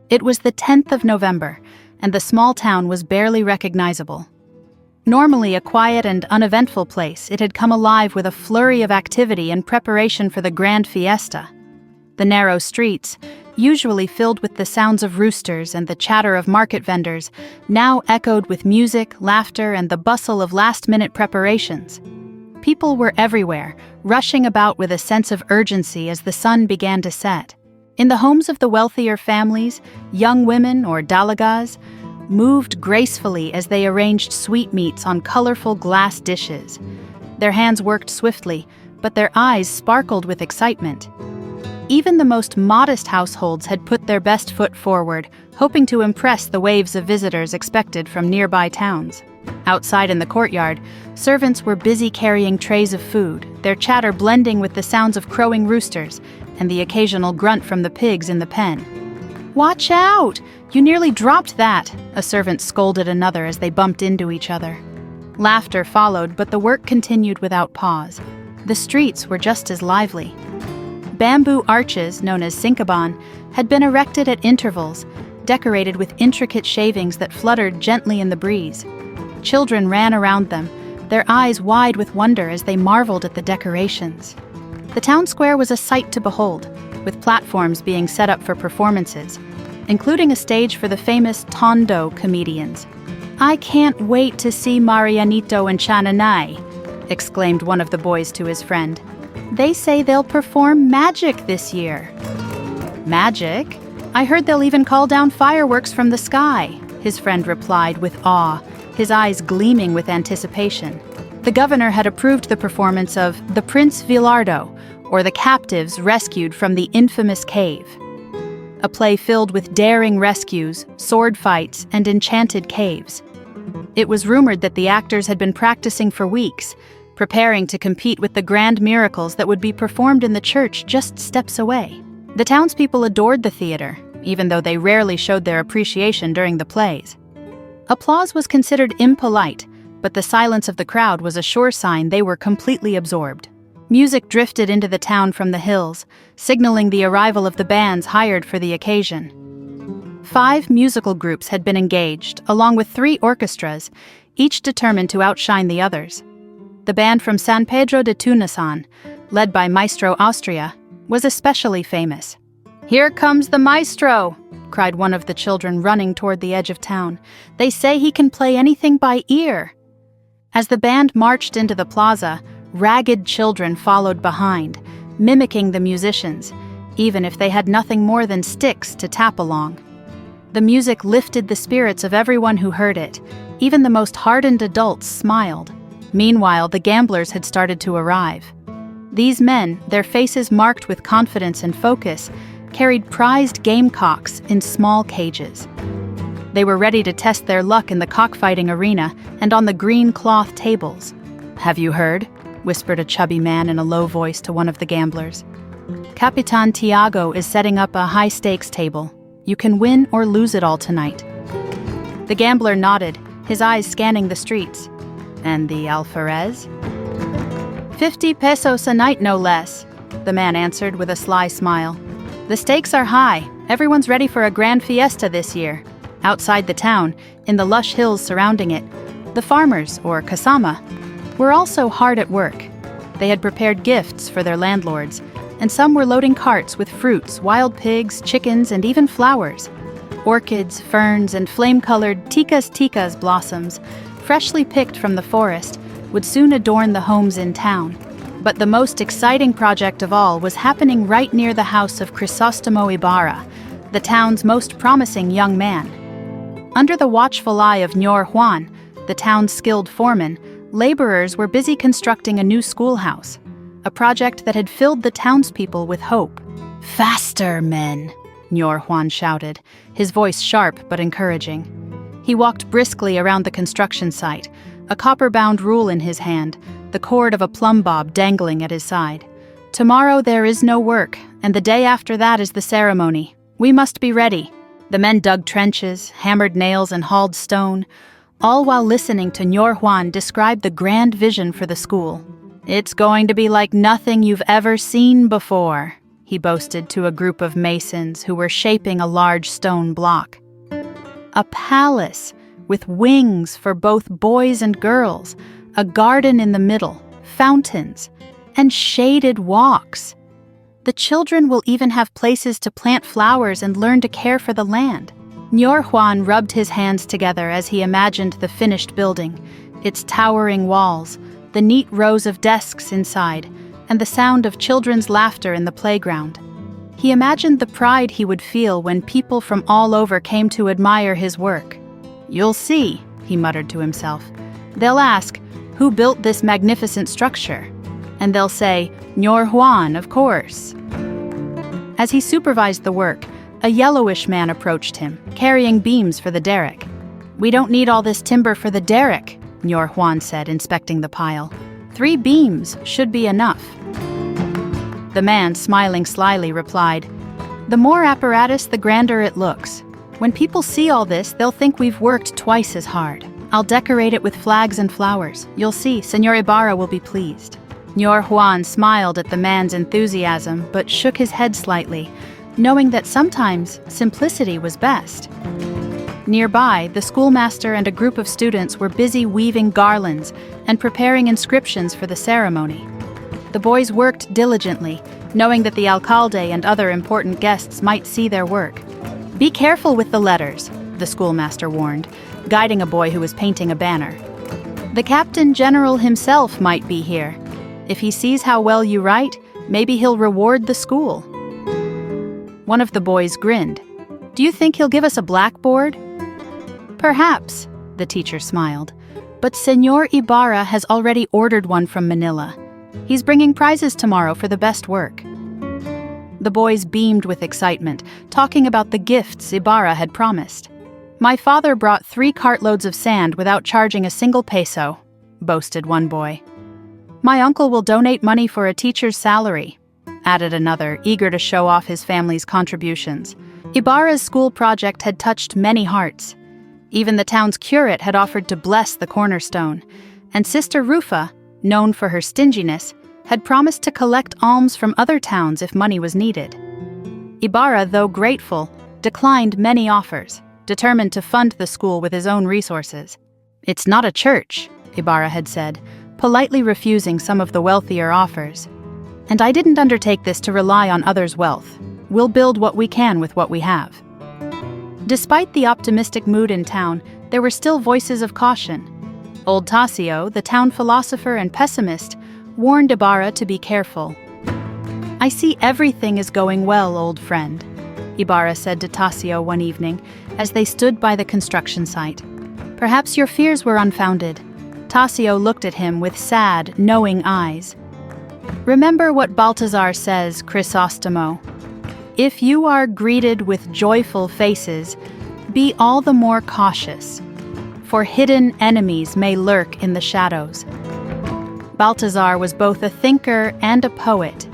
It was the 10th of November, and the small town was barely recognizable. Normally a quiet and uneventful place, it had come alive with a flurry of activity in preparation for the grand fiesta. The narrow streets, usually filled with the sounds of roosters and the chatter of market vendors, now echoed with music, laughter, and the bustle of last-minute preparations. People were everywhere, rushing about with a sense of urgency as the sun began to set. In the homes of the wealthier families, young women, or dalagas, moved gracefully as they arranged sweetmeats on colorful glass dishes. Their hands worked swiftly, but their eyes sparkled with excitement. Even the most modest households had put their best foot forward, hoping to impress the waves of visitors expected from nearby towns. Outside in the courtyard, servants were busy carrying trays of food, their chatter blending with the sounds of crowing roosters and the occasional grunt from the pigs in the pen. "Watch out! You nearly dropped that," a servant scolded another as they bumped into each other. Laughter followed, but the work continued without pause. The streets were just as lively. Bamboo arches, known as sinkaban, had been erected at intervals, decorated with intricate shavings that fluttered gently in the breeze. Children ran around them, their eyes wide with wonder as they marveled at the decorations. The town square was a sight to behold, with platforms being set up for performances, including a stage for the famous Tondo comedians. "I can't wait to see Marianito and Chananay," exclaimed one of the boys to his friend. "They say they'll perform magic this year." "Magic? I heard they'll even call down fireworks from the sky," his friend replied with awe, his eyes gleaming with anticipation. The governor had approved the performance of The Prince Villardo, or the captives rescued from the infamous cave. A play filled with daring rescues, sword fights, and enchanted caves. It was rumored that the actors had been practicing for weeks, preparing to compete with the grand miracles that would be performed in the church just steps away. The townspeople adored the theater, even though they rarely showed their appreciation during the plays. Applause was considered impolite, but the silence of the crowd was a sure sign they were completely absorbed. Music drifted into the town from the hills, signaling the arrival of the bands hired for the occasion. 5 musical groups had been engaged, along with 3 orchestras, each determined to outshine the others. The band from San Pedro de Tunasan, led by Maestro Austria, was especially famous. "Here comes the maestro!" cried one of the children running toward the edge of town. "They say he can play anything by ear." As the band marched into the plaza, ragged children followed behind, mimicking the musicians, even if they had nothing more than sticks to tap along. The music lifted the spirits of everyone who heard it. Even the most hardened adults smiled. Meanwhile, the gamblers had started to arrive. These men, their faces marked with confidence and focus, carried prized gamecocks in small cages. They were ready to test their luck in the cockfighting arena and on the green cloth tables. "Have you heard?" whispered a chubby man in a low voice to one of the gamblers. "Capitan Tiago is setting up a high-stakes table. You can win or lose it all tonight." The gambler nodded, his eyes scanning the streets. "And the alferez?" 50 pesos a night, no less," the man answered with a sly smile. "The stakes are high. Everyone's ready for a grand fiesta this year." Outside the town, in the lush hills surrounding it, the farmers, or kasama, were also hard at work. They had prepared gifts for their landlords, and some were loading carts with fruits, wild pigs, chickens, and even flowers. Orchids, ferns, and flame-colored ticas blossoms, freshly picked from the forest, would soon adorn the homes in town. But the most exciting project of all was happening right near the house of Crisostomo Ibarra, the town's most promising young man. Under the watchful eye of Ñor Juan, the town's skilled foreman, laborers were busy constructing a new schoolhouse, a project that had filled the townspeople with hope. "Faster, men!" Ñor Juan shouted, his voice sharp but encouraging. He walked briskly around the construction site, a copper-bound rule in his hand, the cord of a plumb bob dangling at his side. "Tomorrow there is no work, and the day after that is the ceremony. We must be ready." The men dug trenches, hammered nails, and hauled stone, all while listening to Ñor Juan describe the grand vision for the school. "It's going to be like nothing you've ever seen before," he boasted to a group of masons who were shaping a large stone block. A palace with wings for both boys and girls, a garden in the middle, fountains, and shaded walks. The children will even have places to plant flowers and learn to care for the land. Ñor Juan rubbed his hands together as he imagined the finished building, its towering walls, the neat rows of desks inside, and the sound of children's laughter in the playground. He imagined the pride he would feel when people from all over came to admire his work. "You'll see," he muttered to himself. "They'll ask, 'Who built this magnificent structure?' And they'll say, 'Ñor Juan, of course.'" As he supervised the work, a yellowish man approached him, carrying beams for the derrick. "We don't need all this timber for the derrick," Ñor Juan said, inspecting the pile. 3 beams should be enough." The man, smiling slyly, replied, "The more apparatus, the grander it looks. When people see all this, they'll think we've worked twice as hard. I'll decorate it with flags and flowers. You'll see, Señor Ibarra will be pleased." Ñor Juan smiled at the man's enthusiasm, but shook his head slightly, knowing that sometimes simplicity was best. Nearby, the schoolmaster and a group of students were busy weaving garlands and preparing inscriptions for the ceremony. The boys worked diligently, knowing that the alcalde and other important guests might see their work. "Be careful with the letters," the schoolmaster warned, guiding a boy who was painting a banner. "The captain general himself might be here. If he sees how well you write, maybe he'll reward the school." One of the boys grinned. "Do you think he'll give us a blackboard?" "Perhaps," the teacher smiled. "But Señor Ibarra has already ordered one from Manila. He's bringing prizes tomorrow for the best work." The boys beamed with excitement, talking about the gifts Ibarra had promised. "My father brought 3 cartloads of sand without charging a single peso," boasted one boy. "My uncle will donate money for a teacher's salary," added another, eager to show off his family's contributions. Ibarra's school project had touched many hearts. Even the town's curate had offered to bless the cornerstone, and Sister Rufa, known for her stinginess, had promised to collect alms from other towns if money was needed. Ibarra, though grateful, declined many offers, determined to fund the school with his own resources. "It's not a church," Ibarra had said, politely refusing some of the wealthier offers. "And I didn't undertake this to rely on others' wealth. We'll build what we can with what we have." Despite the optimistic mood in town, there were still voices of caution. Old Tasio, the town philosopher and pessimist, warned Ibarra to be careful. "I see everything is going well, old friend," Ibarra said to Tasio one evening as they stood by the construction site. "Perhaps your fears were unfounded." Tasio looked at him with sad, knowing eyes. "Remember what Baltazar says, Chrysostomo. If you are greeted with joyful faces, be all the more cautious, for hidden enemies may lurk in the shadows." Baltazar was both a thinker and a poet.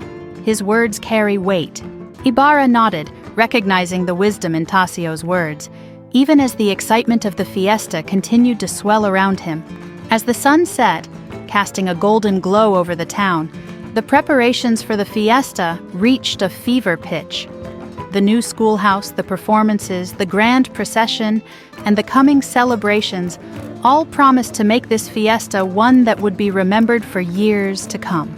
His words carry weight. Ibarra nodded, recognizing the wisdom in Tasio's words, even as the excitement of the fiesta continued to swell around him. As the sun set, casting a golden glow over the town, the preparations for the fiesta reached a fever pitch. The new schoolhouse, the performances, the grand procession, and the coming celebrations all promised to make this fiesta one that would be remembered for years to come.